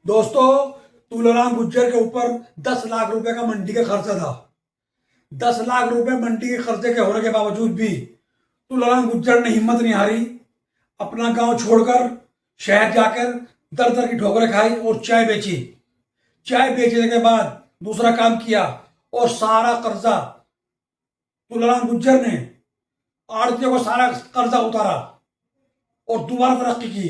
दोस्तों, तुलाराम गुज्जर के ऊपर 10 लाख रुपए का मंडी का खर्चा था। 10 लाख रुपए मंडी के खर्चे के होने के बावजूद भी तुलाराम गुज्जर ने हिम्मत नहीं हारी। अपना गांव छोड़कर शहर जाकर दर दर की ठोकरें खाई और चाय बेची। चाय बेचने के बाद दूसरा काम किया और सारा कर्जा तुलाराम गुज्जर ने आड़तियों को सारा कर्जा उतारा और दोबारा तरक्की की।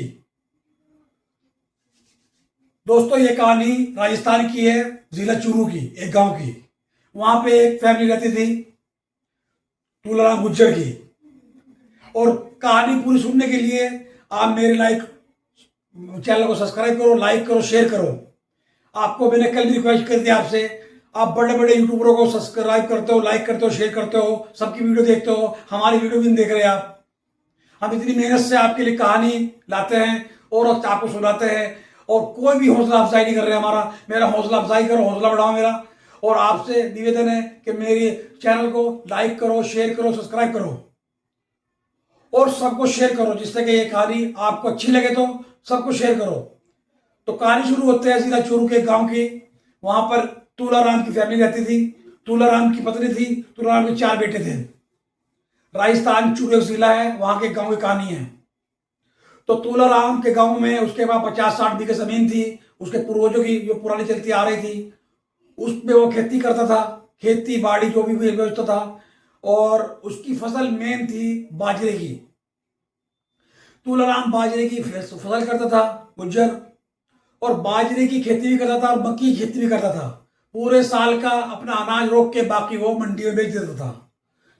दोस्तों, ये कहानी राजस्थान की है, जिला चूरू की, एक गांव की। वहां पे एक फैमिली रहती थी तुलाराम गुज्जर की। और कहानी पूरी सुनने के लिए आप मेरे चैनल को सब्सक्राइब करो, लाइक करो, शेयर करो। आपको मैंने कल भी रिक्वेस्ट कर दिया आपसे, आप बड़े बड़े यूट्यूबरों को सब्सक्राइब करते हो, लाइक करते हो, शेयर करते हो, सबकी वीडियो देखते हो, हमारी वीडियो भी नहीं देख रहे आप। हम इतनी मेहनत से आपके लिए कहानी लाते हैं और आपको सुनाते हैं और कोई भी हौसला अफजाई नहीं कर रहे हमारा। मेरा हौसला अफजाई करो, हौसला बढ़ाओ मेरा। और आपसे निवेदन है कि मेरे चैनल को लाइक करो, शेयर करो, सब्सक्राइब करो और सबको शेयर करो, जिससे कि ये कहानी आपको अच्छी लगे तो सबको शेयर करो। तो कहानी शुरू होते हैं सीधा चूरू के गांव की। वहां पर तुलाराम की फैमिली रहती थी। तुलाराम की पत्नी थी, तुलाराम के 4 बेटे थे। राजस्थान चूरू एक जिला है, वहां के गांव की कहानी है। तो तुलाराम के गांव में उसके पास 50-60 बीघे जमीन थी, उसके पूर्वजों की जो पुरानी चलती आ रही थी, उसमें वो खेती करता था। खेती बाड़ी जो भी व्यवस्था था, और उसकी फसल मेन थी बाजरे की। तुलाराम बाजरे की फसल करता था गुज्जर, और बाजरे की खेती भी करता था और मक्की की खेती भी करता था। पूरे साल का अपना अनाज रोक के बाकी वो मंडी में बेच देता था।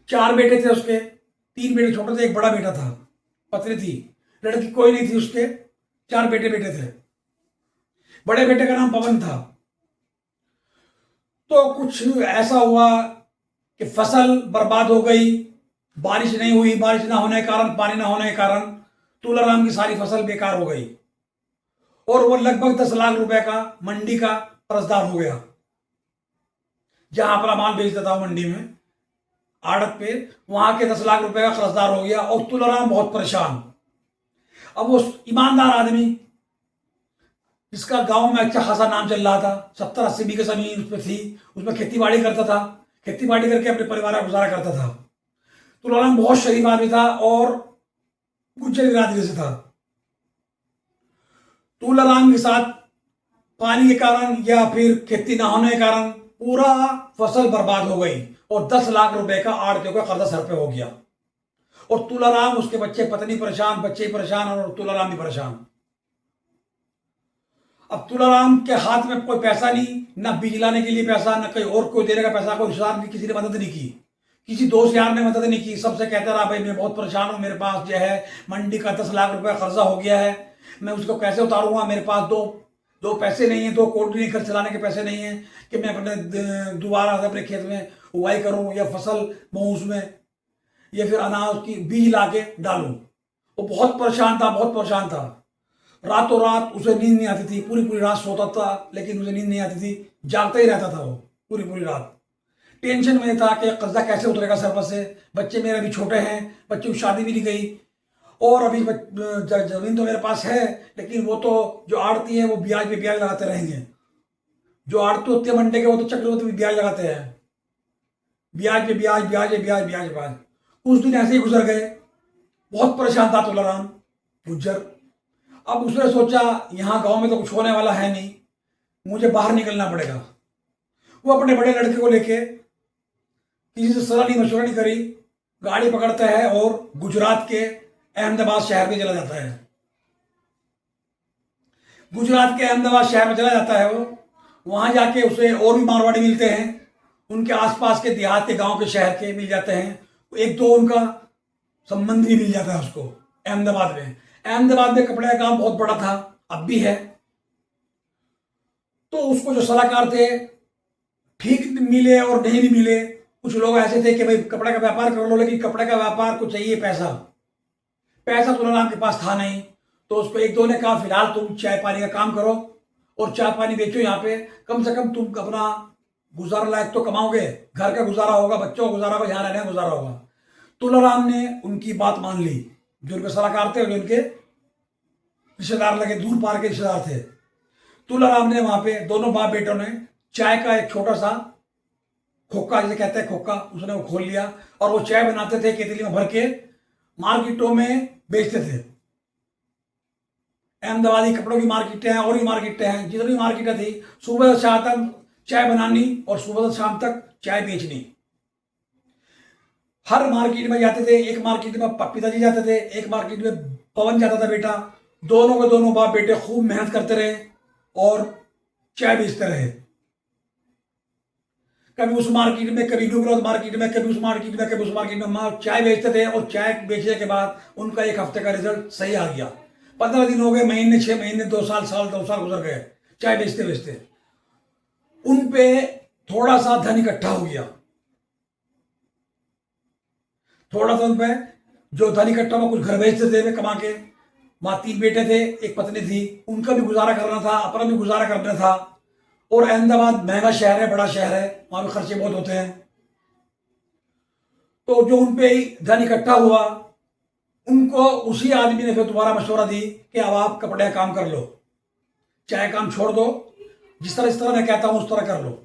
4 बेटे थे उसके, 3 बेटे छोटे थे, एक बड़ा बेटा था, पत्नी थी, लड़की कोई नहीं थी उसके। 4 बेटे बेटे थे। बड़े बेटे का नाम पवन था। तो कुछ ऐसा हुआ कि फसल बर्बाद हो गई। बारिश नहीं हुई, बारिश ना होने के कारण, पानी ना होने के कारण तुलाराम की सारी फसल बेकार हो गई और वो लगभग 10 लाख रुपए का मंडी का कर्जदार हो गया। जहां अपना माल बेचता था मंडी में आड़त पे, वहां के 10 लाख रुपए का कर्जदार हो गया और तुलाराम बहुत परेशान। अब वो ईमानदार आदमी, जिसका गांव में अच्छा खासा नाम चल रहा था, 70-80 बीघे जमीन उसमें थी, उसमें खेती बाड़ी करता था, खेती बाड़ी करके अपने परिवार का गुजारा करता था। तुलाराम बहुत शरीफ आदमी था और गुज्जर बिरादरी से था। तुलाराम के साथ पानी के कारण या फिर खेती ना होने के कारण पूरा फसल बर्बाद हो गई और 10 लाख रुपए का आड़तियों का कर्जा सर पे हो गया। और तुलाराम, उसके बच्चे, पत्नी परेशान, बच्चे परेशान और तुलाराम भी परेशान। अब तुलाराम के हाथ में कोई पैसा नहीं, ना बीज लाने के लिए पैसा, ना कहीं और कोई देने का पैसा, कोई रिश्तेदार ने, किसी ने मदद नहीं की, किसी दोस्त यार ने मदद नहीं की। सबसे कहता रहा, भाई मैं बहुत परेशान हूं, मेरे पास जो है मंडी का 10 लाख रुपए कर्जा हो गया है, मैं उसको कैसे उतारूंगा, मेरे पास दो पैसे नहीं है, 2 कोट नहीं, घर चलाने के पैसे नहीं है कि मैं अपने दोबारा अपने खेत में उगाई करूं या फसल बोऊं उसमें, या फिर अनाज की बीज ला के डालूं। वो बहुत परेशान था, बहुत परेशान था। रातों रात उसे नींद नहीं आती थी, पूरी पूरी रात सोता था लेकिन उसे नींद नहीं आती थी, जागता ही रहता था वो पूरी पूरी रात। टेंशन में था कि कर्जा कैसे उतरेगा सर पर से, बच्चे मेरे अभी छोटे हैं, बच्चे की शादी भी नहीं गई, और अभी जमीन तो मेरे पास है लेकिन वो तो जो आड़ती है वो ब्याज पे ब्याज लगाते रहेंगे। जो आड़ती होती है मंडे के, वो तो चक्रवृद्धि भी ब्याज लगाते हैं, ब्याज पे ब्याज, ब्याज पे ब्याज, ब्याज पे ब्याज। कुछ दिन ऐसे ही गुजर गए। बहुत परेशान था तुलाराम गुज्जर। अब उसने सोचा, यहाँ गांव में तो कुछ होने वाला है नहीं, मुझे बाहर निकलना पड़ेगा। वो अपने बड़े लड़के को लेके, किसी से सलाह नहीं मशवरा नहीं करी, गाड़ी पकड़ता है और गुजरात के अहमदाबाद शहर में चला जाता है। गुजरात के अहमदाबाद शहर में चला जाता है वो। वहां जाके उसे और भी मारवाड़ी मिलते हैं, उनके आसपास के देहात के, गांव के, शहर के मिल जाते हैं। 1-2 उनका संबंध भी मिल जाता है उसको अहमदाबाद में। अहमदाबाद में कपड़े का काम बहुत बड़ा था, अब भी है। तो उसको जो सलाहकार थे, ठीक मिले और नहीं भी मिले। कुछ लोग ऐसे थे कि भाई कपड़े का व्यापार कर लो, लेकिन कपड़े का व्यापार को चाहिए पैसा। पैसा तुलाराम के पास था नहीं। तो उसको 1-2 ने कहा, फिलहाल तुम चाय पानी का काम करो और चाय पानी बेचो यहाँ पे, कम से कम तुम अपना गुजारा लायक तो कमाओगे, घर का गुजारा होगा, बच्चों का गुजारा होगा, यहाँ रहने का गुजारा होगा। तुलाराम ने उनकी बात मान ली। जो उनके सलाहकार थे, जो उनके रिश्तेदार लगे, दूर पार के रिश्तेदार थे। तुलाराम ने वहां पे दोनों बाप बेटों ने चाय का एक छोटा सा खोखा, जिसे कहते हैं खोखा, उसने वो खोल लिया और वो चाय बनाते थे केतली में भर के, मार्केटों में बेचते थे। अहमदाबादी कपड़ों की मार्केटें हैं और भी मार्केटें हैं, जितनी मार्केटें थी, सुबह से शाम तक चाय बनानी और सुबह से शाम तक चाय बेचनी। हर मार्केट में जाते थे, एक मार्केट में पिताजी जाते थे, एक मार्केट में पवन जाता था बेटा। दोनों के दोनों बाप बेटे खूब मेहनत करते रहे और चाय बेचते रहे। कभी उस मार्केट में, कभी न्यूग्रोथ मार्केट में, कभी उस मार्केट में, कभी उस मार्केट में चाय बेचते थे। और चाय बेचने के बाद उनका एक हफ्ते का रिजल्ट सही आ गया। 15 दिन हो गए, महीने, 6 महीने, 2 साल, 2 साल गुजर गए चाय बेचते बेचते। उन पे थोड़ा सा धन इकट्ठा हो गया। थोड़ा सा उन पे जो धन इकट्ठा हुआ, कुछ घर बेचते थे वे कमा के। वहां 3 बेटे थे, एक पत्नी थी, उनका भी गुजारा करना था, अपना भी गुजारा करना था। और अहमदाबाद महंगा शहर है, बड़ा शहर है, वहां पे खर्चे बहुत होते हैं। तो जो उनपे धन इकट्ठा हुआ, उनको उसी आदमी ने फिर दोबारा मशवरा दी कि अब आप कपड़े का काम कर लो, चाहे काम छोड़ दो, जिस तरह मैं कहता हूं उस तरह कर लो।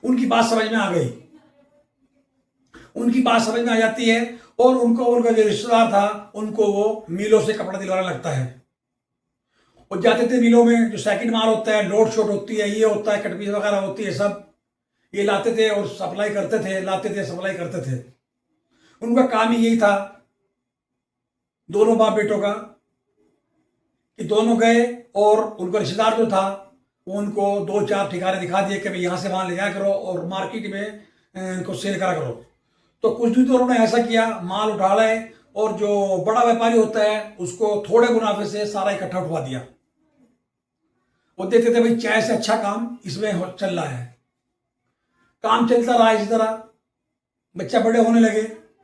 उनकी बात समझ में आ गई, उनकी बात समझ में आ जाती है और उनको, उनका जो रिश्तेदार था, उनको वो मिलों से कपड़ा दिलवाने लगता है। वो जाते थे मिलों में, जो सेकंड माल होता है, लोड शोट होती है, ये होता है, कटपीस वगैरह होती है, सब ये लाते थे और सप्लाई करते थे, लाते थे, सप्लाई करते थे। उनका काम ही यही था, दोनों बाप बेटों का, कि दोनों गए और उनका रिश्तेदार जो था वो उनको 2-4 ठिकाने दिखा दिए कि भाई यहाँ से वहां ले जाया करो और मार्केट में इनको सेल करा करो। तो कुछ दिन तो उन्होंने ऐसा किया, माल उठा लाए और जो बड़ा व्यापारी होता है उसको थोड़े मुनाफे से सारा इकट्ठा उठवा दिया। वो देखते थे भाई चाय से अच्छा काम इसमें चल रहा है। काम चलता रहा इसी तरह, बच्चे बड़े होने लगे,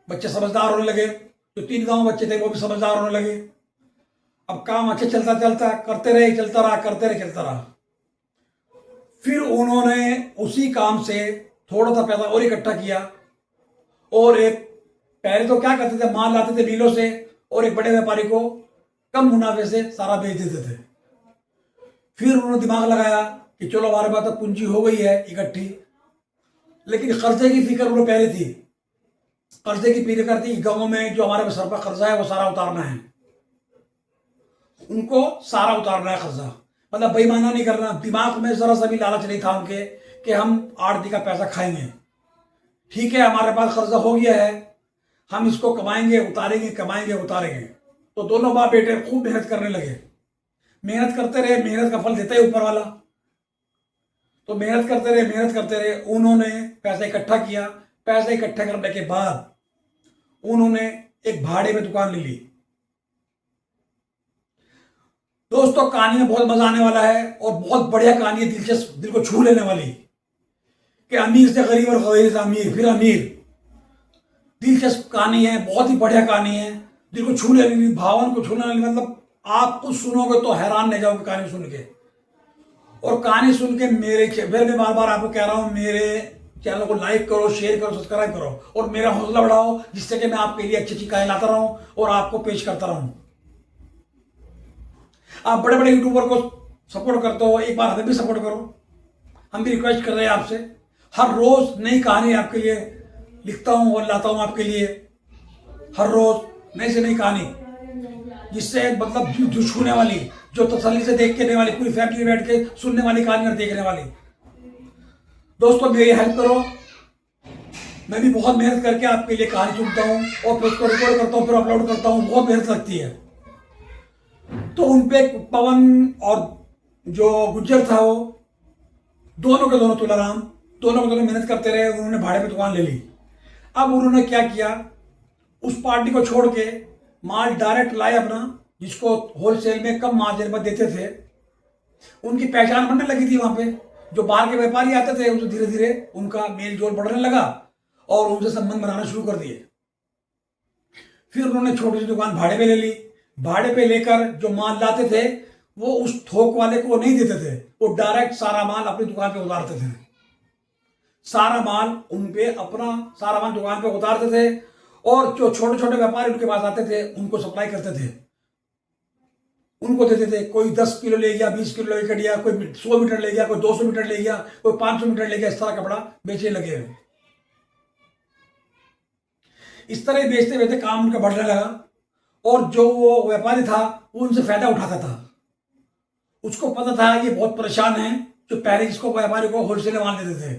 बच्चे समझदार होने लगे। जो 3 गांव बच्चे थे वो भी समझदार होने लगे। अब काम अच्छा चलता चलता करते रहे, चलता रहा, करते रहे, चलता रहा। फिर उन्होंने उसी काम से थोड़ा सा पैसा और इकट्ठा किया और एक, पहले तो क्या करते थे, माल लाते थे मिलों से और एक बड़े व्यापारी को कम मुनाफे से सारा बेच देते थे। फिर उन्होंने दिमाग लगाया कि चलो हमारे पास तो पूंजी हो गई है इकट्ठी, लेकिन कर्जे की फिक्र उन्हें पहले थी। कर्जे की फिक्र करती, गांव में जो हमारे सर पर कर्जा है वो सारा उतारना है, उनको सारा उतारना है कर्जा। मतलब बेईमाना नहीं करना। दिमाग में जरा सा भी लालच नहीं था उनके कि हम आड़ती का पैसा खाएंगे। ठीक है, हमारे पास कर्जा हो गया है, हम इसको कमाएंगे, उतारेंगे, कमाएंगे, उतारेंगे। तो दोनों बाप बेटे खूब मेहनत करने लगे। मेहनत करते रहे, मेहनत का फल देता है ऊपर वाला। तो मेहनत करते रहे, मेहनत करते रहे। उन्होंने पैसा इकट्ठा किया। पैसा इकट्ठा करने के बाद उन्होंने एक भाड़े में दुकान ले ली। दोस्तों, कहानी में बहुत मजा आने वाला है और बहुत बढ़िया कहानी है, दिलचस्प, दिल को छू लेने वाली, कि अमीर से गरीब और गरीब से अमीर फिर अमीर। दिलचस्प कहानी है, बहुत ही बढ़िया कहानी है, दिल को छू लेने वाली, भावन को छूने वाली। मतलब आप कुछ सुनोगे तो हैरान रह जाओगे कहानी सुन के। और कहानी सुन के मैं बार बार आपको कह रहा हूं, मेरे चैनल को लाइक करो, शेयर करो, सब्सक्राइब करो और मेरा हौसला बढ़ाओ, जिससे कि मैं आपके लिए अच्छी अच्छी कहानी लाता रहूं और आपको पेश करता रहूं। आप बड़े बड़े यूट्यूबर को सपोर्ट करते हो, एक बार हमें भी सपोर्ट करो। हम भी रिक्वेस्ट कर रहे हैं आपसे, हर रोज नई कहानी आपके लिए लिखता हूं और लाता हूं आपके लिए। हर रोज नई से नई कहानी, जिससे मतलब जो छूने वाली, जो तसल्ली से देखने वाली, पूरी फैमिली बैठ के सुनने वाली कहानी और देखने वाली। दोस्तों, मेरी हेल्प करो। मैं भी बहुत मेहनत करके आपके लिए कहानी सुनता हूँ और फिर उसको रिकॉर्ड करता हूँ, फिर अपलोड करता हूँ। बहुत मेहनत लगती है। तो उनपे पवन और जो गुज्जर था, वो दोनों के दोनों, तुलाराम, दोनों के दोनों मेहनत करते रहे। उन्होंने भाड़े पे दुकान ले ली। अब उन्होंने क्या किया, उस पार्टी को छोड़ के माल डायरेक्ट लाए अपना, जिसको होलसेल में कम मार्जिन पर देते थे। उनकी पहचान बनने लगी थी वहां पे। जो बाहर के व्यापारी आते थे उनसे धीरे धीरे उनका मेल जोल बढ़ने लगा और उनसे संबंध बनाना शुरू कर दिए। फिर उन्होंने छोटी सी दुकान भाड़े पे ले ली। भाड़े पे लेकर जो माल लाते थे वो उस थोक वाले को नहीं देते थे, वो डायरेक्ट सारा माल अपनी दुकान पे उतारते थे। सारा माल उनपे अपना सारा माल दुकान पे उतारते थे और जो छोटे छोटे व्यापारी उनके पास आते थे उनको सप्लाई करते थे। उनको देते थे। कोई 10 किलो ले गया, 20 किलो ले गया, कोई 100 मीटर ले गया, कोई 200 मीटर ले गया, कोई 500 मीटर ले गया, इस तरह कपड़ा बेचने लगे हुए। इस तरह बेचते बेचते काम उनका बढ़ने लगा और जो वो व्यापारी था वो उनसे फायदा उठाता था। उसको पता था ये बहुत परेशान है, जो पहले जिसको व्यापारी को होलसेल माल देते थे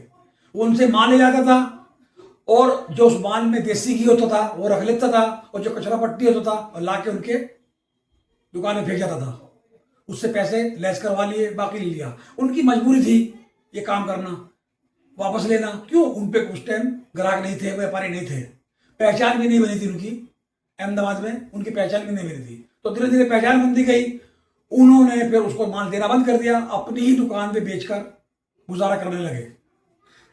वो उनसे माल ले जाता था और जो उस माल में देसी घी होता था वो रख लेता था और जो कचरा पट्टी होता था और ला के उनके दुकान में फेंक जाता था। उससे पैसे लेस करवा लिए, बाकी ले लिया। उनकी मजबूरी थी ये काम करना, वापस लेना। क्यों? उन पे उस टाइम ग्राहक नहीं थे, व्यापारी नहीं थे, पहचान भी नहीं बनी थी उनकी। अहमदाबाद में उनकी पहचान भी नहीं बनी थी। तो धीरे धीरे पहचान बनती गई। उन्होंने फिर उसको माल देना बंद कर दिया, अपनी ही दुकान पे बेचकर गुजारा करने लगे।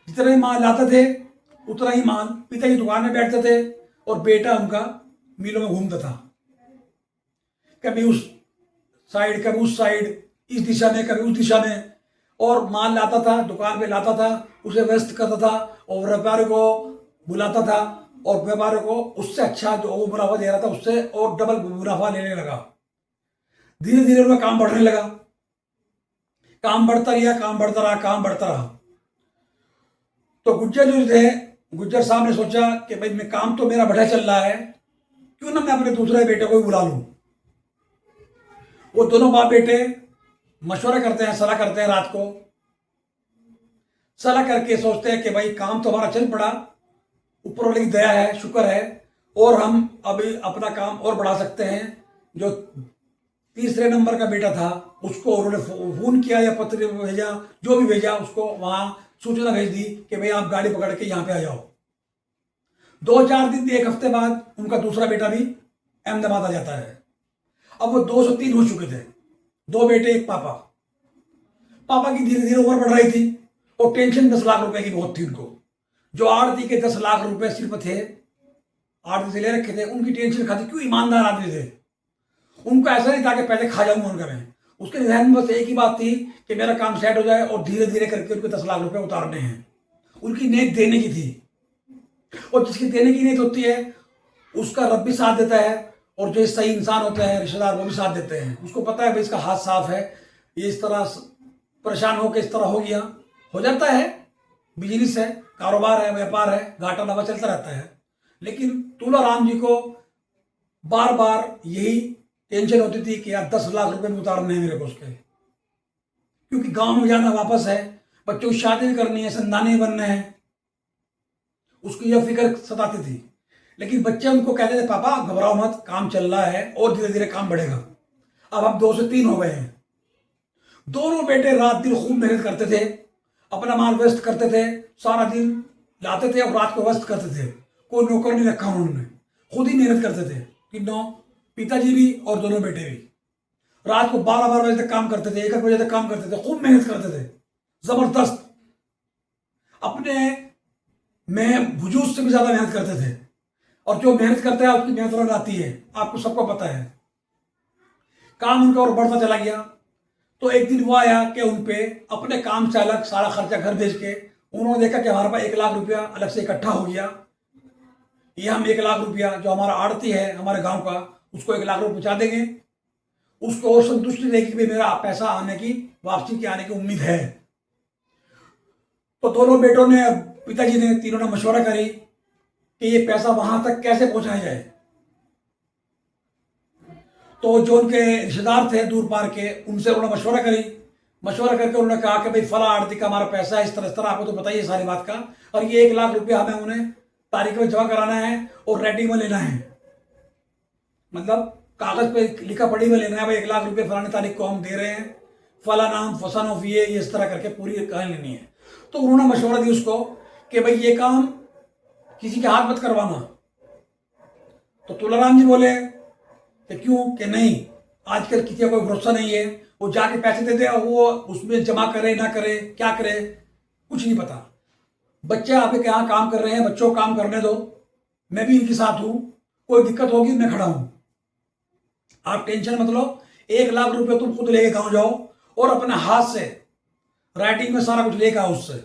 जितना ही माल लाते थे उतना ही माल पिताजी दुकान में बैठते थे और बेटा उनका मिलों में घूमता था, कभी उस साइड कभी उस साइड, इस दिशा में कभी उस दिशा में, और माल लाता था, दुकान पे लाता था, उसे व्यस्त करता था और व्यापारी को बुलाता था और व्यापारी को उससे अच्छा जो वो मुनाफा दे रहा था उससे और डबल मुनाफा लेने लगा। धीरे धीरे उनका काम बढ़ने लगा, काम बढ़ता रहा, काम बढ़ता रहा, काम बढ़ता रहा। तो गुज्जर जो थे, गुज्जर साहब ने सोचा कि भाई मैं काम तो मेरा बढ़िया चल रहा है, क्यों ना मैं अपने दूसरे बेटे को भी बुला लूं। वो दोनों बाप बेटे मशवरा करते हैं, सलाह करते हैं, रात को सलाह करके सोचते हैं कि भाई काम तो हमारा चल पड़ा, ऊपर वाले की दया है, शुक्र है, और हम अभी अपना काम और बढ़ा सकते हैं। जो तीसरे नंबर का बेटा था उसको उन्होंने फोन किया या पत्र भेजा, जो भी भेजा, उसको वहां सूचना भेज दी कि भाई आप गाड़ी पकड़ के यहाँ पे आ जाओ। 2-4 दिन, 1 हफ्ते बाद उनका दूसरा बेटा भी अहमदाबाद आ जाता है। अब वो 2 से 3 हो चुके थे, 2 बेटे 1 पापा। पापा की धीरे धीरे उम्र बढ़ रही थी और टेंशन 10 लाख रुपए की बहुत थी उनको। जो आड़ती के 10 लाख रुपए सिर्फ थे, आड़ती से ले रखे थे, उनकी टेंशन खाती। क्यों? ईमानदार आदमी थे। उनको ऐसा नहीं था कि पहले खा जाऊंगा उनका मैं। उसके ध्यान में बस एक ही बात थी कि मेरा काम सेट हो जाए और धीरे धीरे करके उनको 10 लाख रुपए उतारने हैं। उनकी नीयत देने की थी, और जिसकी देने की नीयत होती है उसका रब भी साथ देता है, और जो सही इंसान होते हैं, रिश्तेदार, वो भी साथ देते हैं। उसको पता है भाई इसका हाथ साफ है, ये इस तरह परेशान होकर इस तरह हो गया, हो जाता है, बिजनेस है, कारोबार है, व्यापार है, घाटा नफा चलता रहता है। लेकिन तुलाराम जी को बार बार यही टेंशन होती थी कि यार 10 लाख रुपए में उतारने हैं मेरे को उसके, क्योंकि गांव में जाना वापस है, बच्चों की शादी भी करनी है, संतानें बनने हैं, उसको यह फिक्र सताती थी। लेकिन बच्चे उनको कहते थे पापा घबराओ मत, काम चल रहा है और धीरे धीरे काम बढ़ेगा। अब हम 2 से 3 हो गए हैं। दोनों बेटे रात दिन खूब मेहनत करते थे, अपना माल व्यस्त करते थे, सारा दिन लाते थे और रात को व्यस्त करते थे। कोई नौकर नहीं रखा उन्होंने, खुद ही मेहनत करते थे तीनों, पिताजी भी और दोनों बेटे भी। रात को 12-12 बजे तक काम करते थे, 1-1 बजे तक काम करते थे, खूब मेहनत करते थे, जबरदस्त। अपने में वजूद से भी ज्यादा मेहनत करते थे, और जो मेहनत करता है उसकी मेहनत रंग आती है, आपको सबको पता है। काम उनका और बढ़ता चला गया। तो एक दिन वो आया कि उन पे अपने काम चालक सारा खर्चा घर भेज के, उन्होंने देखा कि हमारे पास 1 लाख रुपया अलग से इकट्ठा हो गया। ये हम 1 लाख रुपया जो हमारा आड़ती है हमारे गांव का, उसको 1 लाख रुपये पहुंचा देंगे, उसको और संतुष्टि देगी कि भाई मेरा पैसा आने की, वापसी की आने की उम्मीद है। तो दोनों बेटों ने, पिताजी ने, तीनों ने मशवरा करी कि ये पैसा वहां तक कैसे पहुंचाया जाए। तो जो उनके रिश्तेदार थे दूर पार के, उनसे उन्होंने मशवरा करी। मशवरा करके उन्होंने कहा कि भाई फला आड़ती का हमारा पैसा है, इस तरह आपको तो बताइए सारी बात का, और ये 1 लाख रुपया हमें उन्हें तारीख में जमा कराना है और रेडी में लेना है, मतलब कागज पे लिखा पढ़ी में लेना है। भाई 1 लाख रुपये फलानी तारीख को हम दे रहे हैं, फला नाम, फसन ऑफ ये इस तरह करके पूरी कहानी लेनी है। तो उन्होंने मशवरा दी उसको कि भाई ये काम किसी के हाथ मत करवाना। तो तुलाराम जी बोले कि क्यों? कि नहीं, आजकल किसी का कोई भरोसा नहीं है, वो जाके पैसे दे दे और वो उसमें जमा करे ना करे, क्या करे, कुछ नहीं पता। बच्चे आपके यहाँ काम कर रहे हैं, बच्चों को काम करने दो, मैं भी इनके साथ हूं, कोई दिक्कत होगी मैं खड़ा हूं, आप टेंशन मत लो। 1 लाख रुपए तुम खुद लेके गांव जाओ और अपने हाथ से राइटिंग में सारा कुछ लेकर आओ उससे।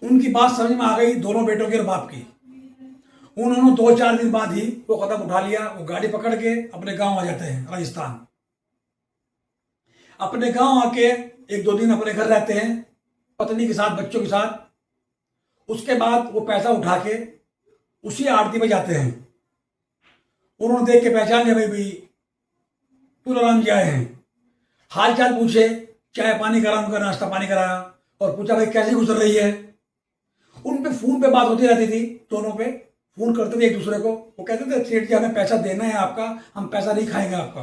उनकी बात समझ में आ गई दोनों बेटों के और बाप की। उन्होंने 2-4 दिन बाद ही वो कदम उठा लिया, वो गाड़ी पकड़ के अपने गांव आ जाते हैं राजस्थान। अपने गांव आके 1-2 दिन अपने घर रहते हैं, पत्नी के साथ, बच्चों के साथ। उसके बाद वो पैसा उठा के उसी आरती में जाते हैं। उन्होंने देख के पहचान लिया, भाई भाई तुलाराम जी आए हैं। हाल चाल पूछे, चाय पानी करा, उनका नाश्ता पानी कराया और पूछा भाई कैसी गुजर रही है। उन पे फोन पे बात होती रहती थी, दोनों पे फोन करते थे एक दूसरे को। वो कहते थे सेठ जी हमें पैसा देना है आपका, हम पैसा नहीं खाएंगे आपका,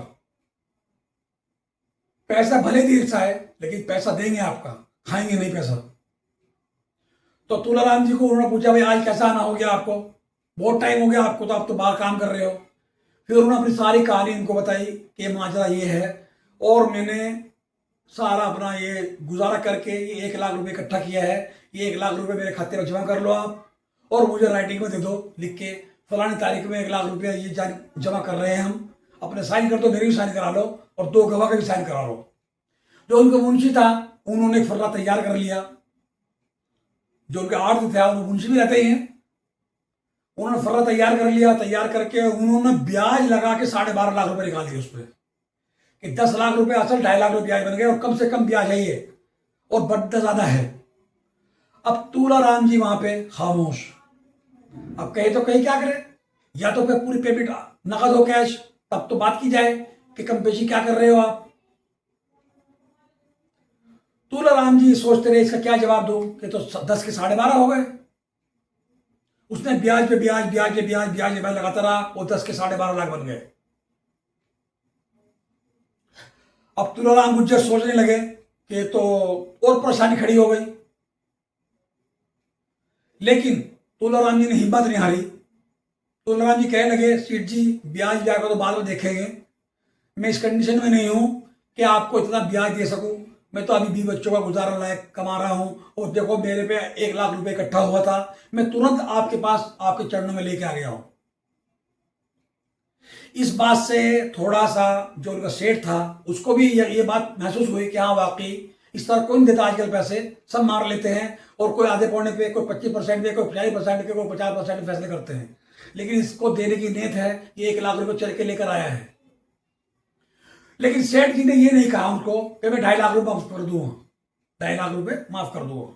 पैसा भले देर से आए लेकिन पैसा देंगे आपका, खाएंगे नहीं पैसा। तो तुलाराम जी को उन्होंने पूछा भाई आज कैसा आना हो गया आपको, बहुत टाइम हो गया आपको, तो आप तो बाहर काम कर रहे हो। फिर उन्होंने अपनी सारी कहानी उनको बताई कि माजरा ये है और मैंने सारा अपना ये गुजारा करके ये 1 लाख रुपए इकट्ठा किया है, ये 1 लाख रुपए मेरे खाते में जमा कर लो आप और मुझे राइटिंग में दे दो लिख के, फलानी तारीख में 1 लाख रुपया ये जमा कर रहे हैं हम, अपने साइन कर दो, मेरी भी साइन करा लो और 2 गवाह का भी साइन करा लो। जो उनका मुंशी था उन्होंने एक फर्रा तैयार कर लिया, जो उनके आर्थ थे उन्होंने मुंशी भी रहते ही हैं, उन्होंने फर्रा तैयार कर लिया। तैयार करके उन्होंने ब्याज लगा के 12.5 लाख रुपए निकाल दिए उस पर कि 10 लाख रुपए असल, 2.5 लाख रुपए ब्याज बन गए और कम से कम ब्याज है ये और बढ़ता ज्यादा है। अब तुलाराम जी वहां पे खामोश। अब कहे तो कहीं क्या करे, या तो फिर पूरी पेमेंट नकद हो कैश, तब तो बात की जाए कि कम पेशी क्या कर रहे हो आप। तुलाराम जी सोचते रहे इसका क्या जवाब दो कि तो 10 के 12.5 हो गए। उसने ब्याज पे ब्याज, ब्याज पे ब्याज, ब्याज पे ब्याज लगाता रहा, वो 10 के 12.5 लाख बन गए। अब तुलाराम गुज्जर सोचने लगे कि तो और परेशानी खड़ी हो गई, लेकिन तुलाराम जी ने हिम्मत नहीं हारी। तुलाराम जी कहने लगे सेठ जी ब्याज ब्याज का तो बाद में देखेंगे, मैं इस कंडीशन में नहीं हूं कि आपको इतना ब्याज दे सकूं, मैं तो अभी 20 बच्चों का गुजारा लायक कमा रहा हूं और देखो मेरे पे 1 लाख रुपए इकट्ठा हुआ था, मैं तुरंत आपके पास आपके चरणों में लेके आ गया हूं। इस बात से थोड़ा सा जो उनका सेठ था उसको भी ये बात महसूस हुई कि हाँ वाकई इस तरह कोई नहीं देता आजकल पैसे, सब मार लेते हैं और कोई आधे पौने पे, कोई 25% पे, कोई 50% के, कोई 50% फैसले करते हैं, लेकिन इसको देने की नीयत है, ये 1 लाख रुपए चल के लेकर आया है। लेकिन सेठ जी ने ये नहीं कहा उनको कि मैं 2.5 लाख रुपए माफ कर दूंगा, 2.5 लाख रुपए माफ कर दूंगा,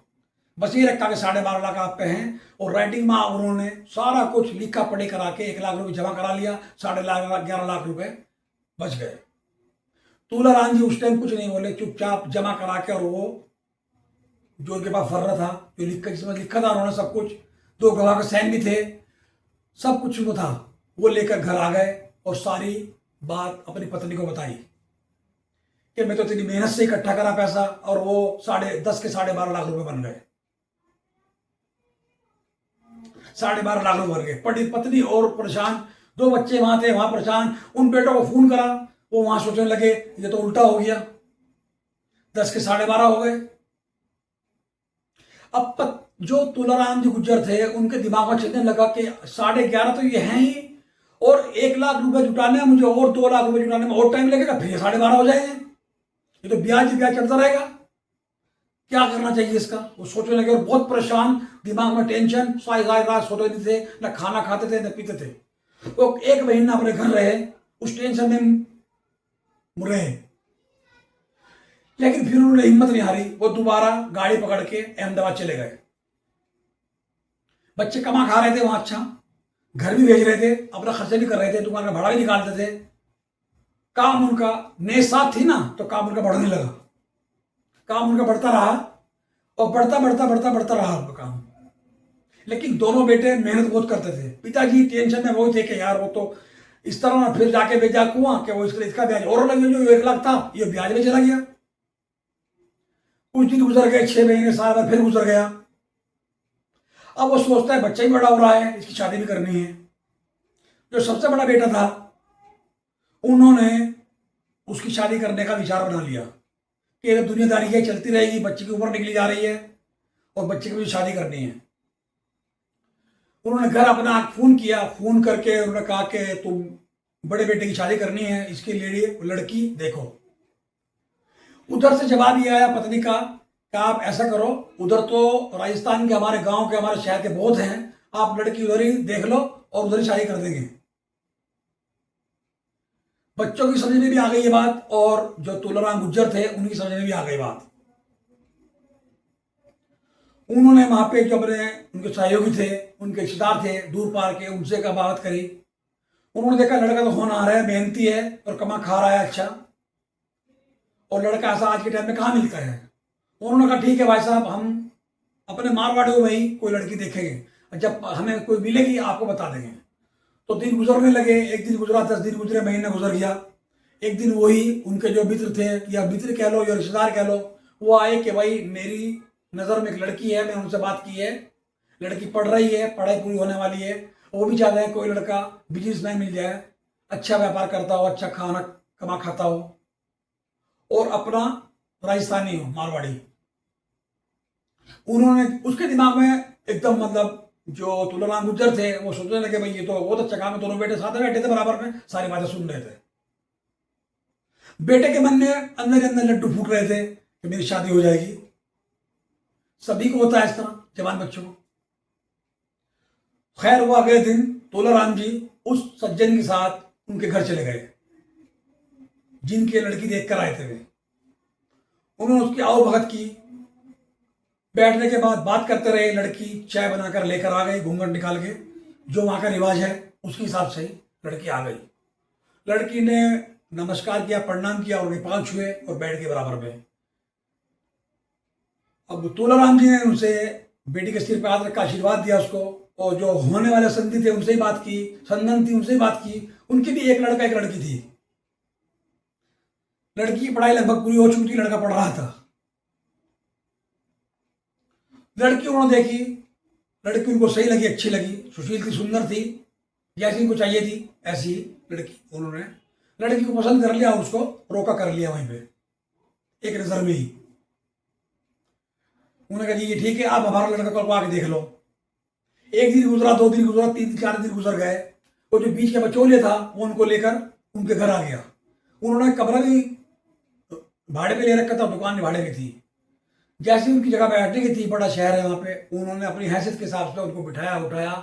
बस ये रखा कि 12.5 लाख आप पे हैं और राइटिंग में उन्होंने सारा कुछ लिखा पढ़े करा के 1 लाख रुपए जमा करा लिया, 11.5 लाख रुपए बच गए। तुलाराम जी उस टाइम कुछ नहीं बोले, चुपचाप जमा करा के और वो जो उनके पास फर्रा था, जो लिखा जिसमें लिखा था उन्होंने सब कुछ, 2 गवाह के साइन भी थे, सब कुछ वो था, वो लेकर घर आ गए और सारी बात अपनी पत्नी को बताई कि मैं तो तेरी मेहनत से इकट्ठा करा पैसा और वो 10 के 12.5 लाख रुपए बन गए, 12.5 लाख रुपए बन गए। पड़ी पत्नी और परेशान, 2 बच्चे वहां थे वहां परेशान। उन बेटों को फोन करा, वो वहां सोचने लगे ये तो उल्टा हो गया, 10 के 12.5 हो गए। अब जो तुलाराम जी गुज्जर थे उनके दिमाग में चलने लगा कि 11.5 तो ये हैं ही और 1 लाख रुपए जुटाने में मुझे और 2 लाख रुपए जुटाने में और टाइम लगेगा, फिर 12.5 हो जाएंगे, ये तो ब्याज ब्याज चलता रहेगा, क्या करना चाहिए इसका। वो सोचने लगे और बहुत परेशान, दिमाग में टेंशन, सारी रात सोते नहीं थे, न खाना खाते थे न पीते थे। वो 1 महीना अपने घर रहे, उस टेंशन में रहे, लेकिन फिर उन्होंने हिम्मत नहीं हारी, वो दोबारा गाड़ी पकड़ के अहमदाबाद चले गए। बच्चे कमा खा रहे थे वहां, अच्छा घर भी भेज रहे थे, अपना खर्चे भी कर रहे थे, दुकान का भाड़ा भी निकालते थे, काम उनका नए साथ थी ना, तो काम उनका बढ़ने लगा, काम उनका बढ़ता रहा और बढ़ता बढ़ता बढ़ता बढ़ता रहा उनका काम। लेकिन दोनों बेटे मेहनत बहुत करते थे। पिताजी टेंशन में वो थे कि यार वो तो इस तरह ना, फिर जाके भेजा कुआं कि वो इसका ब्याज और लग गया, जो 1 लाख था ये ब्याज में चला गया। कुछ दिन गुजर गए, 6 महीने साल भर फिर गुजर गया। अब वो सोचता है बच्चा ही बड़ा हो रहा है, इसकी शादी भी करनी है। जो सबसे बड़ा बेटा था उन्होंने उसकी शादी करने का विचार बना लिया कि अगर दुनियादारी है चलती रहेगी, बच्चे की उम्र निकली जा रही है और बच्चे की भी शादी करनी है। उन्होंने घर अपना फोन किया, फोन करके उन्होंने कहा कि तुम बड़े बेटे की शादी करनी है, इसके लिए लड़की देखो। उधर से जवाब ये आया पत्नी का कि आप ऐसा करो, उधर तो राजस्थान के, हमारे गांव के, हमारे शहर के बहुत हैं, आप लड़की उधर ही देख लो और उधर ही शादी कर देंगे। बच्चों की समझ में भी आ गई ये बात, और जो तुलाराम गुज्जर थे उनकी समझ में भी आ गई बात। उन्होंने वहां पे जो अपने उनके सहयोगी थे, उनके रिश्तेदार थे दूर पार के, उनसे का बात करी। उन्होंने देखा लड़का तो होनहार है, मेहनती है और कमा खा रहा है अच्छा, और लड़का ऐसा आज के टाइम में कहाँ मिलता है। उन्होंने कहा ठीक है भाई साहब, हम अपने मारवाड़ियों में ही कोई लड़की देखेंगे, जब हमें कोई मिलेगी आपको बता देंगे। तो दिन गुजरने लगे, एक दिन गुजरा, 10 दिन गुजरे, महीना गुजर गया। एक दिन वही उनके जो मित्र थे, या मित्र कह लो या रिश्तेदार कह लो, वो आए कि भाई मेरी नज़र में एक लड़की है, मैंने उनसे बात की है, लड़की पढ़ रही है, पढ़ाई पूरी होने वाली है, वो भी चाहते हैं कोई लड़का बिजनेसमैन मिल जाए, अच्छा व्यापार करता हो, अच्छा खाना कमा खाता हो, और अपना राजस्थानी हो, मारवाड़ी। उन्होंने उसके दिमाग में एकदम मतलब जो तुलाराम गुज्जर थे वो सोचने लगे भाई ये तो बहुत अच्छा काम है, दोनों बेटे साथ में बैठे थे बराबर में, सारी बातें सुन रहे थे। बेटे के मन में अंदर अंदर लड्डू फूट रहे थे कि मेरी शादी हो जाएगी। सभी को होता है इस तरह, जवान बच्चों को। खैर वो अगले दिन तुलाराम जी उस सज्जन के साथ उनके घर चले गए जिनकी लड़की देख कर आए थे वे। उन्होंने उसकी आओ भगत की, बैठने के बाद बात करते रहे। लड़की चाय बनाकर लेकर आ गई, घूंघट निकाल के, जो वहां का रिवाज है उसके हिसाब से ही लड़की आ गई। लड़की ने नमस्कार किया, प्रणाम किया, और उनके पांव छुए और बैठ के बराबर में। अब तुलाराम जी ने उनसे बेटी के सिर पे हाथ रखा, आशीर्वाद दिया उसको, और जो होने वाले संधि थे उनसे ही बात की, संदन थी उनसे ही बात की। उनकी भी एक लड़का एक लड़की थी। लड़की की पढ़ाई लगभग पूरी हो चुकी थी, लड़का पढ़ रहा था। लड़की उन्होंने देखी, लड़की उनको सही लगी, अच्छी लगी, सुशील थी, सुंदर थी, जैसी उनको चाहिए थी ऐसी लड़की। उन्होंने लड़की को पसंद कर लिया और उसको रोका कर लिया वहीं पे, एक नजर में ही। उन्होंने कहा जी ये ठीक है, आप हमारा लड़का को आके देख लो। एक दिन गुजरा, 2 दिन गुजरा, 3-4 दिन गुजर गए। वो जो बीच के बचोले था वो उनको लेकर उनके घर आ गया। उन्होंने कमरा भी भाड़े पे ले रखा था, दुकान भी भाड़े पे थी। जैसे उनकी जगह बैठने की थी, बड़ा शहर है वहाँ पे, उन्होंने अपनी हैसियत के हिसाब से उनको बिठाया उठाया,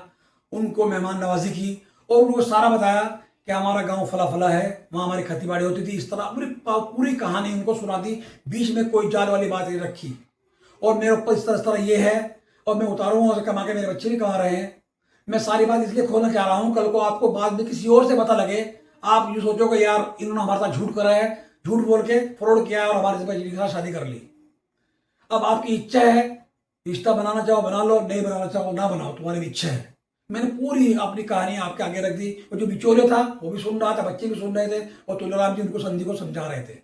उनको मेहमान नवाजी की, और उनको सारा बताया कि हमारा गांव फला फला है, वहाँ हमारी खेती बाड़ी होती थी, इस तरह पूरी पूरी कहानी उनको सुना दी। बीच में कोई जाल वाली बात नहीं रखी, और मेरे ऊपर इस तरह ये है, और मैं उतारूंगा उसे कमा के, मेरे बच्चे भी कमा रहे हैं। मैं सारी बात इसलिए खोलना चाह रहा हूँ, कल को आपको बाद में किसी और से पता लगे, आप ये सोचोगे यार इन्होंने हमारे साथ झूठ करा है, झूठ बोल के फ्रॉड किया है और हमारे से साथ शादी कर ली। अब आपकी इच्छा है, रिश्ता बनाना चाहो बना लो, नहीं बनाना चाहो ना बनाओ, तुम्हारी भी इच्छा है। मैंने पूरी अपनी कहानी आपके आगे रख दी, और जो बिचौले था वो भी सुन रहा था, बच्चे भी सुन रहे थे, और तुलाराम जी उनको संधि को समझा रहे थे।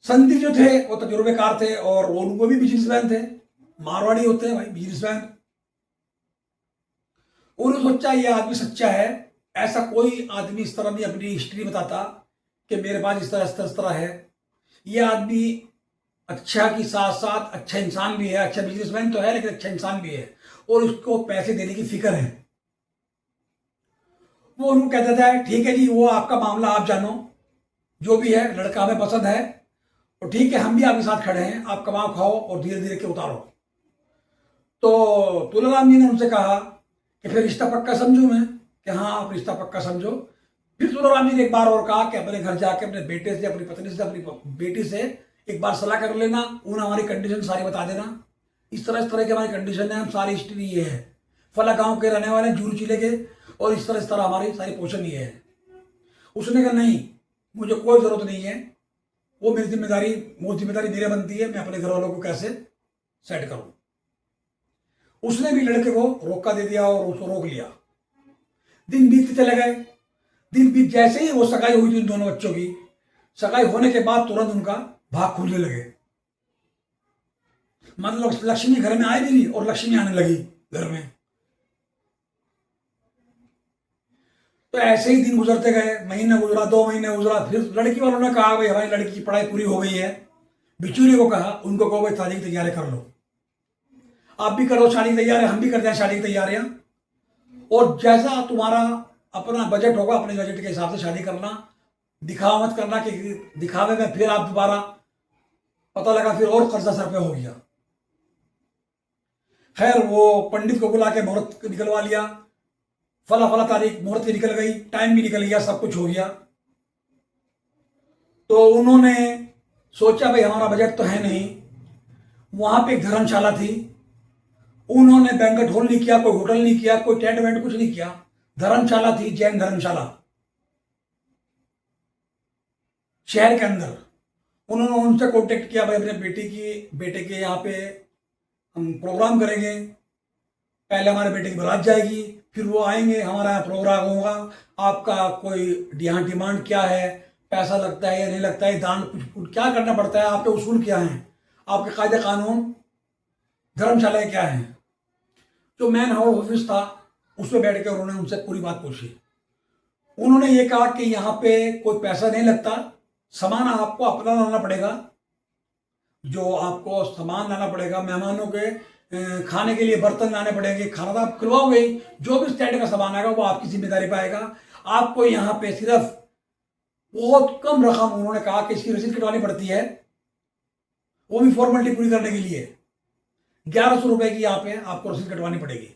संधि जो थे वो तजुर्बेकार थे, और उनको भी बिजनेसमैन थे, मारवाड़ी होते हैं भाई बिजनेसमैन। उन्होंने सोचा ये आदमी सच्चा है, ऐसा कोई आदमी इस तरह नहीं अपनी हिस्ट्री बताता कि मेरे पास इस तरह है। ये आदमी अच्छा के साथ साथ अच्छा इंसान भी है, अच्छा बिजनेसमैन तो है लेकिन अच्छा इंसान भी है, और उसको पैसे देने की फिक्र है। वो उनको कहता था ठीक है जी, वो आपका मामला आप जानो, जो भी है लड़का हमें पसंद है, और ठीक है हम भी आपके साथ खड़े हैं, आप कमाओ खाओ और धीरे धीरे के उतारो। तो तुलाराम जी ने उनसे कहा कि फिर रिश्ता पक्का समझूं मैं, कि हाँ आप रिश्ता पक्का समझो। फिर तुलाराम जी ने एक बार और कहा कि अपने घर जाके अपने बेटे से, अपनी पत्नी से, अपनी बेटी से एक बार सलाह कर लेना, उन्हें हमारी कंडीशन सारी बता देना, इस तरह की हमारी कंडीशन है, हम सारी हिस्ट्री ये है, फला गांव के रहने वाले, जूरू जिले के, और इस तरह हमारी सारी पोषण ये है। उसने कहा नहीं, मुझे कोई जरूरत नहीं है, वो जिम्मेदारी मेरे बनती है, मैं अपने घर वालों को कैसे सेट करूं। उसने भी लड़के को रोका दे दिया और उसको रोक लिया। दिन बीतते चले गए। दिन बीत जैसे ही वो सगाई हुई थी उन दोनों बच्चों की, सगाई होने के बाद तुरंत उनका भाग खुलने लगे। मतलब लक्ष्मी घर में आए भी नहीं और लक्ष्मी आने लगी घर में। तो ऐसे ही दिन गुजरते गए, महीना गुजरा, 2 महीने गुजरा। फिर लड़की वालों ने कहा भाई हमारी लड़की की पढ़ाई पूरी हो गई है। बिचूली को कहा, उनको कहो भाई शादी की तैयारी कर लो, आप भी कर लो शादी की तैयारी, हम भी करते हैं शादी की तैयारियां, और जैसा तुम्हारा अपना बजट होगा अपने बजट के हिसाब से शादी करना, दिखावा मत करना कि दिखावे में फिर आप दोबारा पता लगा फिर और कर्जा सर पे हो गया। खैर वो पंडित को बुला के मुहूर्त निकलवा लिया, फला फला तारीख, मुहूर्त भी निकल गई, टाइम भी निकल गया, सब कुछ हो गया। तो उन्होंने सोचा भाई हमारा बजट तो है नहीं। वहां पे एक धर्मशाला थी, उन्होंने बैंक्वेट हॉल नहीं किया, कोई होटल नहीं किया, कोई टेंट वेंट कुछ नहीं किया, धर्मशाला थी, जैन धर्मशाला शहर के अंदर। उन्होंने उनसे कांटेक्ट किया, भाई अपने बेटे के यहाँ पे हम प्रोग्राम करेंगे, पहले हमारे बेटे की बारात जाएगी, फिर वो आएंगे, हमारा यहाँ प्रोग्राम होगा, आपका कोई यहाँ डिमांड क्या है, पैसा लगता है या नहीं लगता है, दान कुछ क्या करना पड़ता है, आपके उसूल क्या हैं, आपके कायदे कानून धर्मशाला क्या हैं। जो मैन हाउस ऑफिस था उसमें बैठ के उन्होंने उनसे पूरी बात पूछी। उन्होंने ये कहा कि यहाँ पे कोई पैसा नहीं लगता, सामान आपको अपना लाना पड़ेगा, जो आपको सामान लाना पड़ेगा, मेहमानों के खाने के लिए बर्तन लाने पड़ेंगे, खाना तो आप खिलवाओगे, जो भी स्टैंड का सामान आएगा वो आपकी जिम्मेदारी पे आएगा। आपको यहाँ पे सिर्फ बहुत कम रकम, उन्होंने कहा कि इसकी रसीद कटवानी पड़ती है, वो भी फॉर्मेलिटी पूरी करने के लिए 1100 रुपए की यहाँ पे आपको रसीद कटवानी पड़ेगी,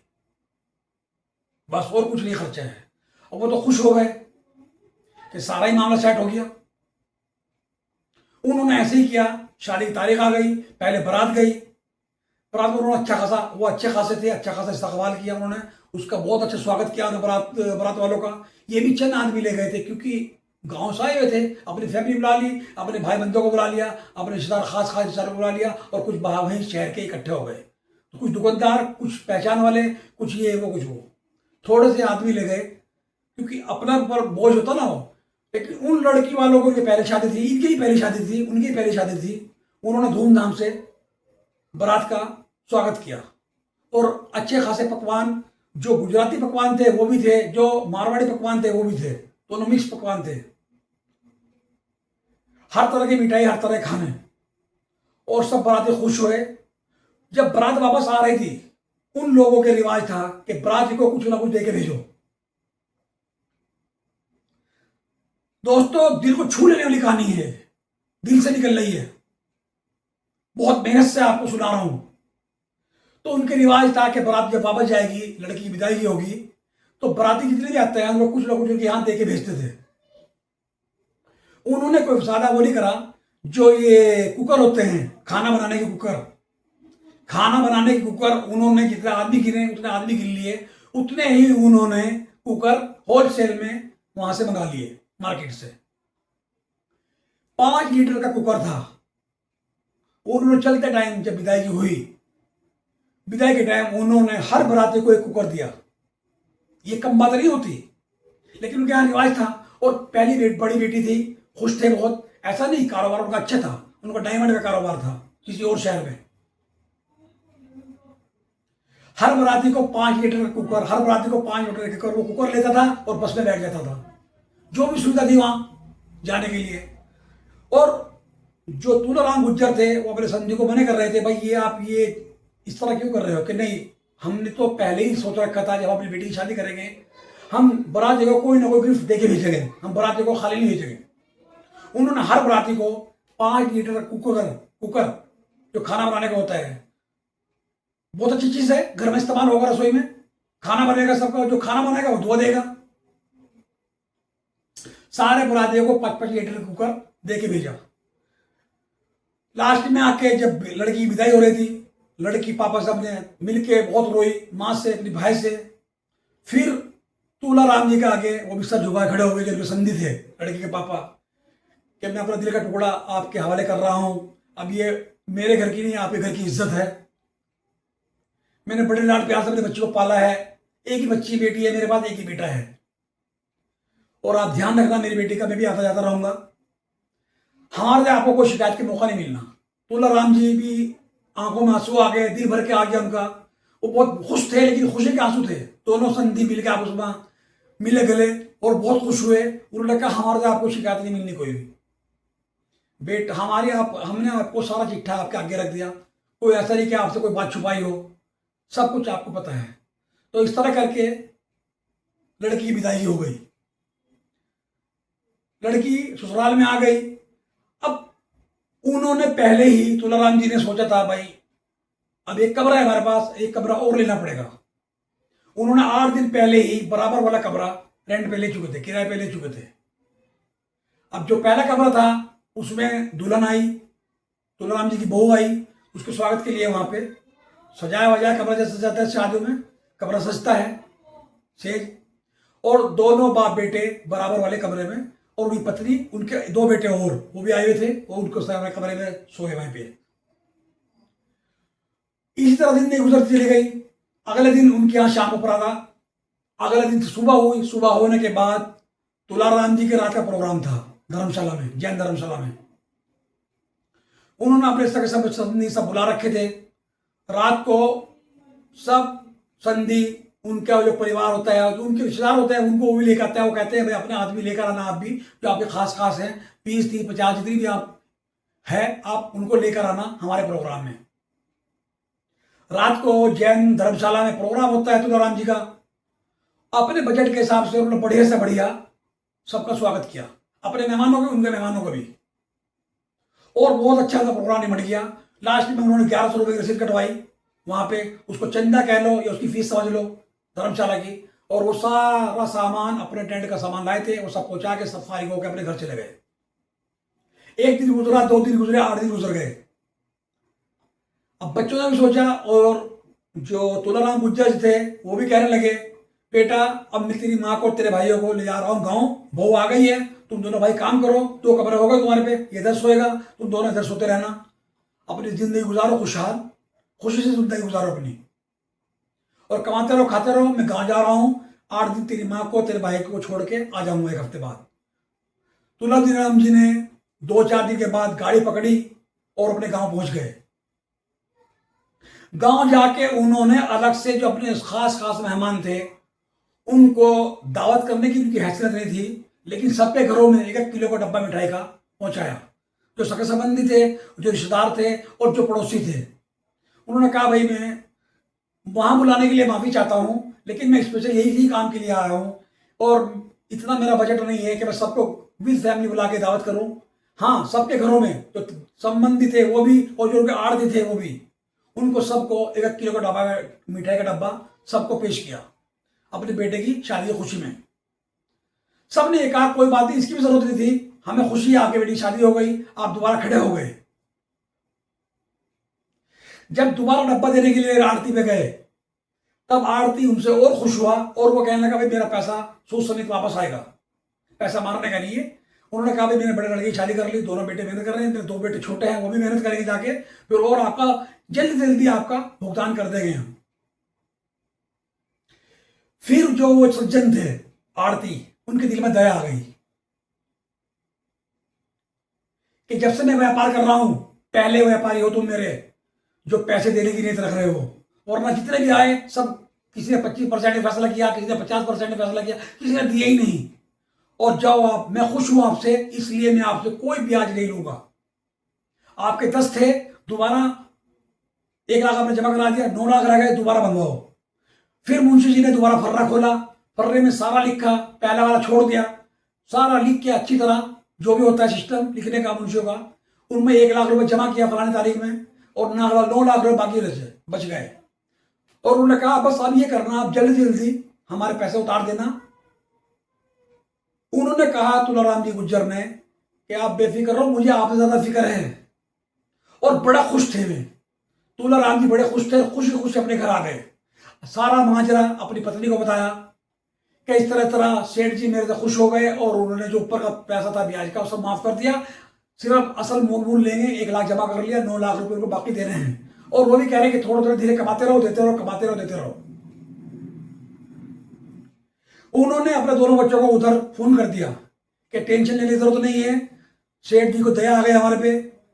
बस, और कुछ नहीं खर्चा है। और वो तो खुश हो गए कि सारा ही मामला सेट हो गया। उन्होंने ऐसे ही किया, शादी की तारीख आ गई, पहले बारात गई, बारात में उन्होंने वो अच्छे खासे थे, अच्छा खासा इस्तकबाल किया उन्होंने, उसका बहुत अच्छा स्वागत किया उन्होंने बारात वालों का। ये भी चंद आदमी ले गए थे क्योंकि गांव से आए हुए थे, अपनी फैमिली बुला ली, अपने भाई बंधुओं को बुला लिया, अपने रिश्तेदार खास रिश्तेदार को बुला लिया, और कुछ वहीं शहर के इकट्ठे हो गए। तो कुछ दुकानदार, कुछ पहचान वाले, कुछ ये वो कुछ वो, थोड़े से आदमी ले गए क्योंकि अपना ऊपर बोझ होता ना हो। लेकिन उन लड़की वालों को पहले शादी थी, इनकी ही पहली शादी थी, उनकी पहली शादी थी, उन्होंने धूमधाम से बारात का स्वागत किया, और अच्छे खासे पकवान, जो गुजराती पकवान थे वो भी थे, जो मारवाड़ी पकवान थे वो भी थे, दोनों मिक्स पकवान थे, हर तरह की मिठाई, हर तरह के खाने, और सब बाराती खुश हुए। जब बारात वापस आ रही थी, उन लोगों के रिवाज था कि बाराती को कुछ ना कुछ देके भेजो। दोस्तों, दिल को छू लेने वाली कहानी है, दिल से निकल रही है, बहुत मेहनत से आपको सुना रहा हूं। तो उनके रिवाज था कि बारात जब वापस जाएगी, लड़की की विदाई होगी, तो बाराती जितने भी आते हैं उनको कुछ ना कुछ उनके यहाँ दे के भेजते थे। उन्होंने कोई सादा वो नहीं करा, जो ये कुकर होते हैं खाना बनाने के कुकर, खाना बनाने के कुकर, उन्होंने जितने आदमी गिने उतने आदमी गिन लिए, उतने ही उन्होंने कुकर होलसेल में वहां से मंगा लिए मार्केट से। 5 लीटर का कुकर था। उन्होंने चलते टाइम जब विदाई की हुई, विदाई के टाइम उन्होंने हर बराती को एक कुकर दिया। ये कम बात नहीं होती, लेकिन उनके यहाँ रिवाज था, और पहली बड़ी बेटी थी, खुश थे बहुत। ऐसा नहीं, कारोबार उनका अच्छा था, उनका डायमंड का कारोबार था किसी और शहर में। हर बराती को 5 लीटर का कुकर, हर बराती को 5 लीटर का कुकर, वो कुकर लेता था और बस में बैठ जाता था, जो भी सुविधा थी वहां जाने के लिए। और जो तुलाराम गुज्जर थे वो अपने संधि को मना कर रहे थे, भाई ये आप ये इस तरह क्यों कर रहे हो, कि नहीं, हमने तो पहले ही सोच रखा था जब अपनी बेटी की शादी करेंगे, हम बाराती को कोई ना कोई गिफ्ट देके भेजेंगे, हम बाराती को खाली नहीं भेजेंगे। उन्होंने हर बराती को 5 लीटर कुकर जो खाना बनाने का होता है, बहुत अच्छी चीज है, घर में इस्तेमाल होगा, रसोई में खाना बनेगा, सबका जो खाना बनाएगा वो धो देगा। सारे बरातियों को 5-5 लीटर कुकर देके भेजा। लास्ट में आके जब लड़की की विदाई हो रही थी, लड़की पापा सब ने मिलके बहुत रोई, मां से, अपनी भाई से। फिर तुलाराम जी के आगे वो भी सर झुकाए खड़े हो गए, जो संधि थे लड़की के पापा, कि मैं अपना दिल का टुकड़ा आपके हवाले कर रहा हूं, अब ये मेरे घर की नहीं, आपके घर की इज्जत है, मैंने बड़े लाड प्यार से अपने बच्चे को पाला है, एक ही बच्ची बेटी है मेरे पास, एक ही बेटा है, और आप ध्यान रखना मेरी बेटी का, मैं भी आता जाता रहूंगा, हमारे से आपको कोई शिकायत का मौका नहीं मिलना। तुलाराम जी भी आंखों में आंसू आ गए, दिल भर के आ गया उनका, वो बहुत खुश थे, लेकिन खुशी के आंसू थे। दोनों संधि मिल के आपस में मिले गले और बहुत खुश हुए। उन्होंने कहा हमारे से आपको शिकायत नहीं मिलनी कोई भी, बेट हमारी हमने आपको सारा चिट्ठा आपके आगे रख दिया, कोई ऐसा नहीं कि आपसे कोई बात छुपाई हो, सब कुछ आपको पता है। तो इस तरह करके लड़की की विदाई हो गई, लड़की ससुराल में आ गई। अब उन्होंने पहले ही, तुलाराम जी ने सोचा था भाई अब एक कमरा है हमारे पास, एक कमरा और लेना पड़ेगा। उन्होंने 8 दिन पहले ही बराबर वाला कमरा रेंट पे ले चुके थे, किराए पे ले चुके थे। अब जो पहला कमरा था उसमें दुल्हन आई, तुलाराम जी की बहू आई, उसके स्वागत के लिए वहां पे सजाया वजाया कमरा जैसे सजाता है शादियों में, कमरा सजता है सेज। और दोनों बाप बेटे बराबर वाले कमरे में, और उनकी पत्नी, उनके 2 बेटे और वो भी आए हुए थे, वो उनको कमरे में सोए वहीं पे। इसी तरह दिन नहीं गुजरती चली गई। अगले दिन उनके यहाँ शाम को पड़ा। अगले दिन सुबह हुई, सुबह होने के बाद तुलाराम जी के रात का प्रोग्राम था धर्मशाला में, जैन धर्मशाला में। उन्होंने अपने सगे संबंधी सब बुला रखे थे। रात को सब संधि, उनका जो परिवार होता है, जो उनके रिश्तेदार होते हैं, उनको वो भी लेकर आते हैं। वो कहते हैं भाई अपने आदमी लेकर आना, आप भी जो आपके खास खास हैं, 20, 30, 50 जितनी भी आप है, आप उनको लेकर आना हमारे प्रोग्राम में। रात को जैन धर्मशाला में प्रोग्राम होता है तुलाराम जी का। अपने बजट के हिसाब से उन्होंने बढ़िया से बढ़िया सबका स्वागत किया, अपने मेहमानों को, उनके मेहमानों को भी, और बहुत अच्छा सा प्रोग्राम निमट गया। लास्ट में उन्होंने 1100 रुपये की रसीद कटवाई वहां पे, उसको चंदा कह लो या उसकी फीस समझ लो धर्मशाला की। और वो सारा सामान, अपने टेंट का सामान लाए थे, वो सब पहुंचा के सब फारिग होकर अपने घर चले गए। 1 दिन गुजरा, 2 दिन गुजरे, 8 दिन गुजर गए। अब बच्चों ने भी सोचा, और जो तुलाराम गुज्जर जी थे वो भी कहने लगे, बेटा अब मैं तेरी माँ को, तेरे भाइयों को ले जा रहा हूँ गाँव, बहू आ गई है, तुम दोनों भाई काम करो, 2 कमरे हो गए तुम्हारे पे, ये इधर सोएगा, तुम दोनों इधर सोते रहना, अपनी जिंदगी गुजारो खुशहाल, खुशी से जिंदगी गुजारो अपनी, और कमाते रहो, खाते रहो। मैं गाँव जा रहा हूँ, 8 दिन तेरी माँ को, तेरे भाई को छोड़ के आ जाऊंगा 1 हफ्ते बाद। तुलाराम जी ने 2-4 दिन के बाद गाड़ी पकड़ी और अपने गांव पहुंच गए। गांव जाके उन्होंने अलग से जो अपने खास खास मेहमान थे उनको दावत करने की उनकी हैसियत नहीं थी, लेकिन सबके घरों में 1-1 किलो का डब्बा मिठाई का पहुंचाया। जो सगे संबंधी थे, जो रिश्तेदार थे और जो पड़ोसी थे, उन्होंने कहा भाई मैं वहां बुलाने के लिए माफी चाहता हूं, लेकिन मैं स्पेशल यही काम के लिए आया हूं, और इतना मेरा बजट नहीं है कि मैं सबको विद फैमिली बुला के दावत करूं। हाँ, सबके घरों में जो संबंधी थे वो भी, और जो उनके आड़ती थे वो भी, उनको सबको 1-1 किलो का डब्बा, मिठाई का डब्बा सबको पेश किया अपने बेटे की शादी की खुशी में। सबने एक कहा कोई बात नहीं, इसकी भी जरूरत नहीं थी, हमें खुशी है, आपकी बेटी की शादी हो गई, आप दोबारा खड़े हो गए। जब दोबारा डब्बा देने के लिए आरती पे गए, तब आरती उनसे और खुश हुआ, और वो कहने लगा भाई मेरा पैसा सोच समेत वापस आएगा, पैसा मारने का नहीं है। उन्होंने कहा भाई मैंने बड़े लड़के की शादी कर ली, दोनों बेटे मेहनत कर रहे हैं, मेरे 2 बेटे छोटे हैं, वो भी मेहनत करेंगे जाके, फिर और आपका जल्दी जल्दी आपका भुगतान कर देंगे हम। फिर जो वो सज्जन थे आरती, उनके दिल में दया आ गई कि जब से मैं व्यापार कर रहा हूं, पहले व्यापारी हो तुम मेरे, जो पैसे देने की नीयत रख रहे हो, वरना जितने भी आए सब, किसी ने 25% ने फैसला किया, किसी ने 50% ने फैसला किया, किसी ने दिए ही नहीं। और जाओ आप, मैं खुश हूं आपसे, इसलिए मैं आपसे कोई ब्याज नहीं लूंगा। आपके 10 थे, दोबारा 1 लाख आपने जमा करा दिया, 9 लाख रह गए, दोबारा बनवाओ। फिर मुंशी जी ने दोबारा फर्रा खोला, फर्रे में सारा लिखा, पहला वाला छोड़ दिया, सारा लिख के अच्छी तरह, जो भी होता है सिस्टम लिखने का मुंशियों का, उनमें 1 लाख रुपए जमा किया फलानी तारीख में, और 9 लाख रुपए बाकी रहे बच गए। और उन्होंने कहा बस अब ये करना, आप जल्दी जल्दी हमारे पैसे उतार देना। उन्होंने कहा तुलाराम जी गुज्जर ने कि आप बेफिक्र रहो, मुझे आपसे ज्यादा फिक्र है। और बड़ा खुश थे वे, तुलाराम जी बड़े खुश थे, खुशी खुशी अपने घर आ गए। सारा माजरा अपनी पत्नी को बताया कि इस तरह सेठ जी मेरे से खुश हो गए, और उन्होंने जो ऊपर का पैसा था ब्याज का वो सब माफ कर दिया, सिर्फ असल मूल लेंगे, 1 लाख जमा कर लिया, 9 लाख रुपए उनको बाकी देने हैं। और वो भी कह रहे हैं कि थोड़ा थोड़ा धीरे कमाते रहो, देते रहो, कमाते रहो, देते रहो। उन्होंने अपने दोनों बच्चों को उधर फोन कर दिया कि टेंशन लेने की जरूरत नहीं है, सेठ जी को दया आ गई हमारे पे,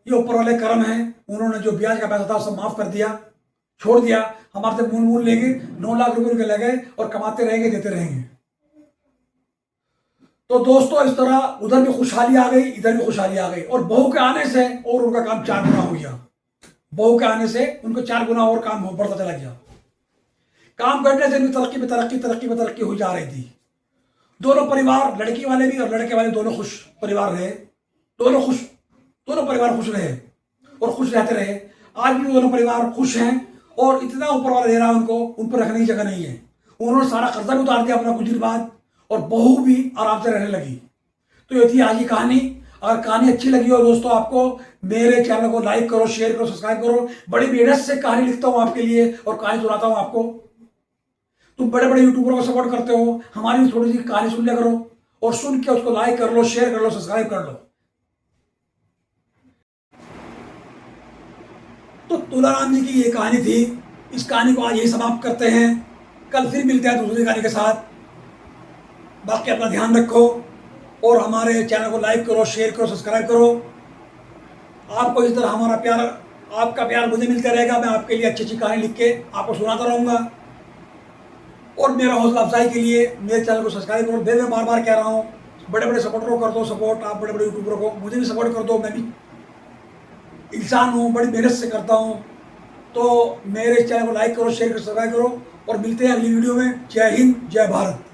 ये ऊपर वाले कर्म है, उन्होंने जो ब्याज का पैसा था सब माफ कर दिया, छोड़ दिया, हमारे से मूल लेंगे, 9 लाख रुपए उनके लगे, और कमाते रहेंगे, देते रहेंगे। तो दोस्तों इस तरह उधर भी खुशहाली आ गई, इधर भी खुशहाली आ गई, और बहू के आने से और उनका काम 4 गुना हो गया। बहू के आने से उनको 4 गुना और काम बढ़ता चला गया। काम करने से भी तरक्की पे तरक्की, तरक्की पे तरक्की हो जा रही थी। दोनों परिवार, लड़की वाले भी और लड़के वाले दोनों खुश परिवार रहे, दोनों परिवार खुश रहे और खुश रहते रहे। आज भी दोनों परिवार खुश हैं, और इतना ऊपर वाला दे रहा है उनको, उन पर रखने की जगह नहीं है। उन्होंने सारा कर्जा भी उतार दिया अपना कुछ दिन बाद, और बहू भी आराम से रहने लगी। तो ये थी आज की कहानी। अगर कहानी अच्छी लगी हो दोस्तों आपको, मेरे चैनल को लाइक करो, शेयर करो, सब्सक्राइब करो। बड़ी मेहनत से कहानी लिखता हूँ आपके लिए और कहानी सुनाता हूँ आपको। तुम बड़े बड़े यूट्यूबरों को सपोर्ट करते हो, हमारी थोड़ी सी कहानी सुन लिया करो, और सुन के उसको लाइक कर लो, शेयर कर लो, सब्सक्राइब कर लो। तो तुलाराम जी की ये कहानी थी। इस कहानी को आज यही समाप्त करते हैं। कल फिर मिलते हैं दूसरी कहानी के साथ। बाकी अपना ध्यान रखो और हमारे चैनल को लाइक करो, शेयर करो, सब्सक्राइब करो। आपको इस तरह हमारा प्यार, आपका प्यार मुझे मिलता रहेगा। मैं आपके लिए अच्छी अच्छी कहानी लिख के आपको सुनाता रहूँगा। और मेरा हौसला अफजाई के लिए मेरे चैनल को सब्सक्राइब करो। मैं बार बार कह रहा हूँ, बड़े बड़े सपोर्टरों को कर दो सपोर्ट, आप बड़े बड़े यूट्यूबरों को मुझे भी सपोर्ट कर दो। मैं भी इंसान हूँ, बड़ी मेहनत से करता हूँ। तो मेरे चैनल को लाइक करो, शेयर करो, सब्सक्राइब करो, और मिलते हैं अगली वीडियो में। जय हिंद, जय भारत।